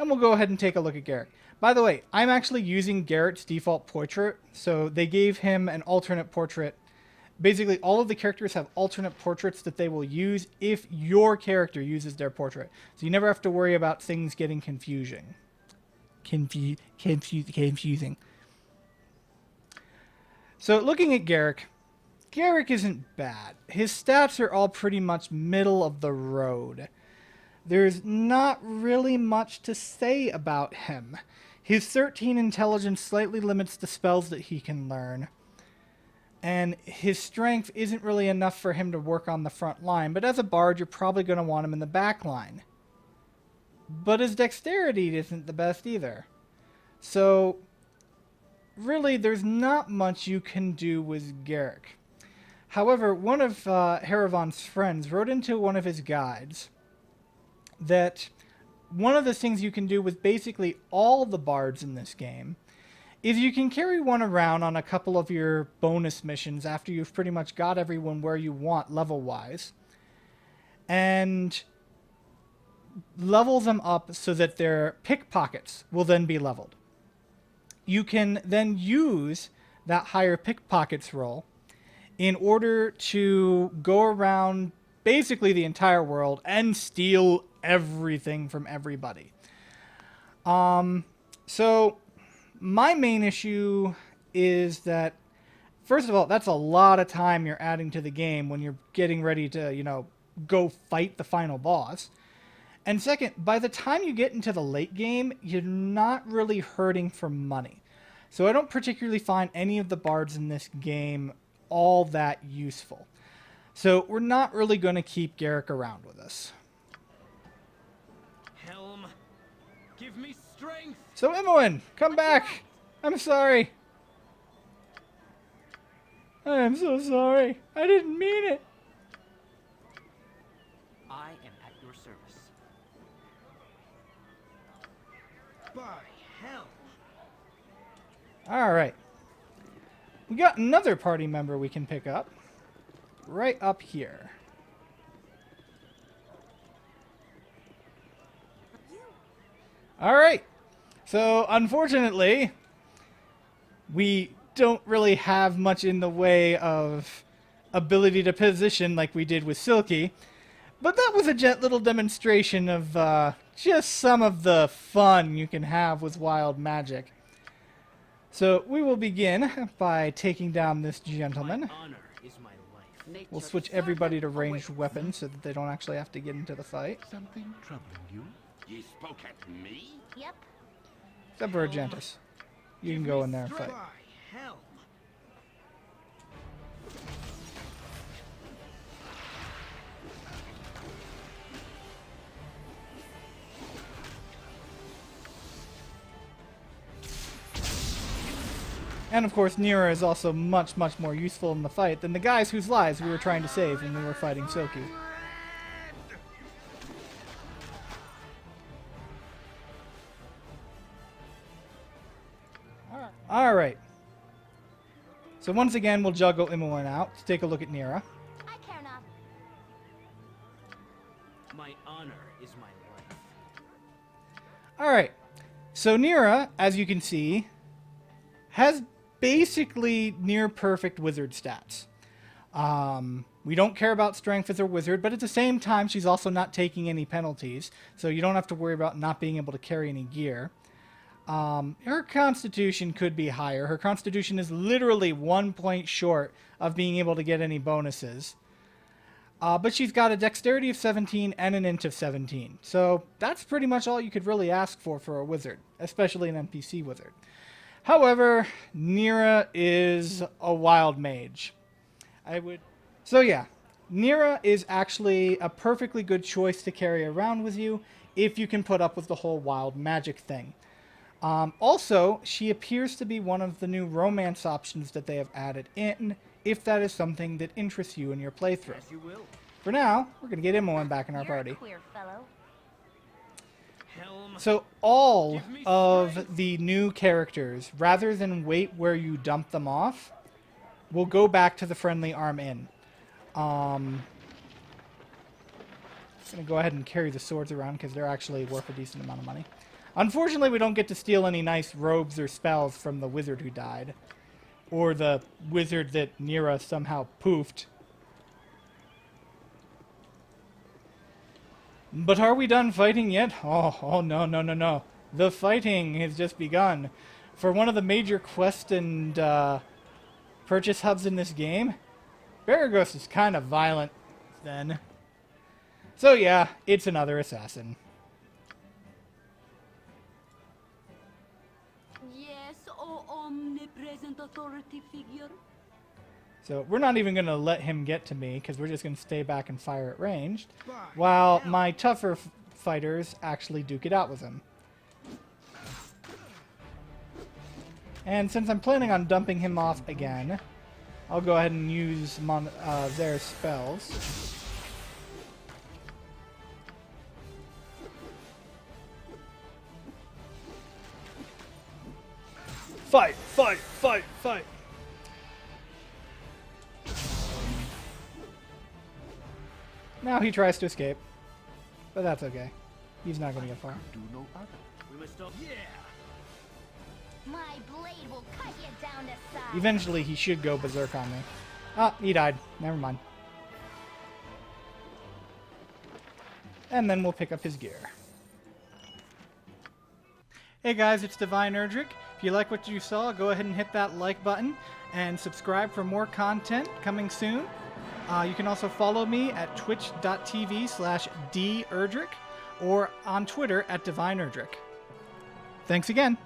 and we'll go ahead and take a look at Garrick. By the way, I'm actually using Garrett's default portrait, so they gave him an alternate portrait. Basically, all of the characters have alternate portraits that they will use if your character uses their portrait. So you never have to worry about things getting confusing. Confusing. So looking at Garrick, Garrick isn't bad. His stats are all pretty much middle of the road. There's not really much to say about him. His 13 intelligence slightly limits the spells that he can learn. And his strength isn't really enough for him to work on the front line, but as a bard, you're probably going to want him in the back line. But his dexterity isn't the best either. So, really, there's not much you can do with Garrick. However, one of Haravan's friends wrote into one of his guides that one of the things you can do with basically all the bards in this game is you can carry one around on a couple of your bonus missions after you've pretty much got everyone where you want level-wise, and level them up so that their pickpockets will then be leveled. You can then use that higher pickpockets roll in order to go around basically the entire world and steal everything from everybody. So my main issue is that, first of all, that's a lot of time you're adding to the game when you're getting ready to, go fight the final boss. And second, by the time you get into the late game, you're not really hurting for money. So I don't particularly find any of the bards in this game all that useful. So we're not really going to keep Garrick around with us. Helm, give me strength. So Imoen, come back. I'm sorry. I'm so sorry. I didn't mean it. I am at your service. By hell. All right. We got another party member we can pick up. Right up here. All right. So, unfortunately, we don't really have much in the way of ability to position like we did with Silky. But that was a little demonstration of just some of the fun you can have with wild magic. So, we will begin by taking down this gentleman. My honor is my life. We'll switch everybody to ranged weapons so that they don't actually have to get into the fight. Something troubling you? You spoke at me? Yep. Except for Argentus. You can go in there and fight. By hell. And of course, Neera is also much, much more useful in the fight than the guys whose lives we were trying to save when we were fighting Silky. Alright. So once again, we'll juggle Imoen out to take a look at Neera. I care not. My honor is my life. Alright. So Neera, as you can see, has basically near perfect wizard stats. We don't care about strength as a wizard, but at the same time, she's also not taking any penalties, so you don't have to worry about not being able to carry any gear. Her constitution could be higher. Her constitution is literally 1 point short of being able to get any bonuses. But she's got a dexterity of 17 and an int of 17. So that's pretty much all you could really ask for a wizard, especially an NPC wizard. However, Neera is a wild mage. So yeah, Neera is actually a perfectly good choice to carry around with you if you can put up with the whole wild magic thing. Also, she appears to be one of the new romance options that they have added in, if that is something that interests you in your playthrough. As you will. For now, we're going to get Imoen back in our You're party. a queer fellow. Helm. So all of the new characters, rather than wait where you dump them off, will go back to the Friendly Arm Inn. I'm going to go ahead and carry the swords around because they're actually worth a decent amount of money. Unfortunately, we don't get to steal any nice robes or spells from the wizard who died. Or the wizard that Neera somehow poofed. But are we done fighting yet? Oh, no. The fighting has just begun. For one of the major quest and purchase hubs in this game, Baragos is kind of violent then. So yeah, it's another assassin. Yes, oh omnipresent authority figure. So we're not even going to let him get to me, because we're just going to stay back and fire at ranged, while my tougher fighters actually duke it out with him. And since I'm planning on dumping him off again, I'll go ahead and use their spells. Fight! Now he tries to escape, but that's okay. He's not going to get far. Do no other. We must all. Yeah! My blade will cut you down to size. Eventually, he should go berserk on me. Ah, he died. Never mind. And then we'll pick up his gear. Hey guys, it's Divine Erdrick. If you like what you saw, go ahead and hit that like button and subscribe for more content coming soon. You can also follow me at twitch.tv/derdrick or on Twitter at Divine Erdrick. Thanks again.